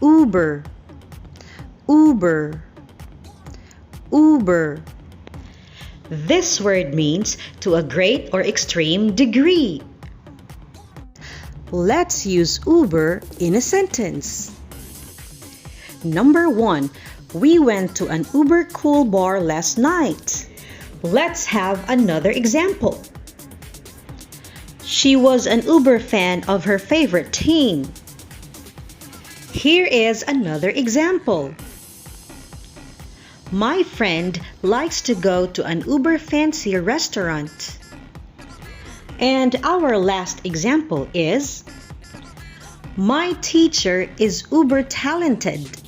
Uber, Uber, Uber. This word means to a great or extreme degree. Let's use Uber in a sentence. Number 1. We went to an uber cool bar last night. Let's have another example. She was an uber fan of her favorite team. Here is another example. My friend likes to go to an uber fancy restaurant. And our last example is, my teacher is uber talented.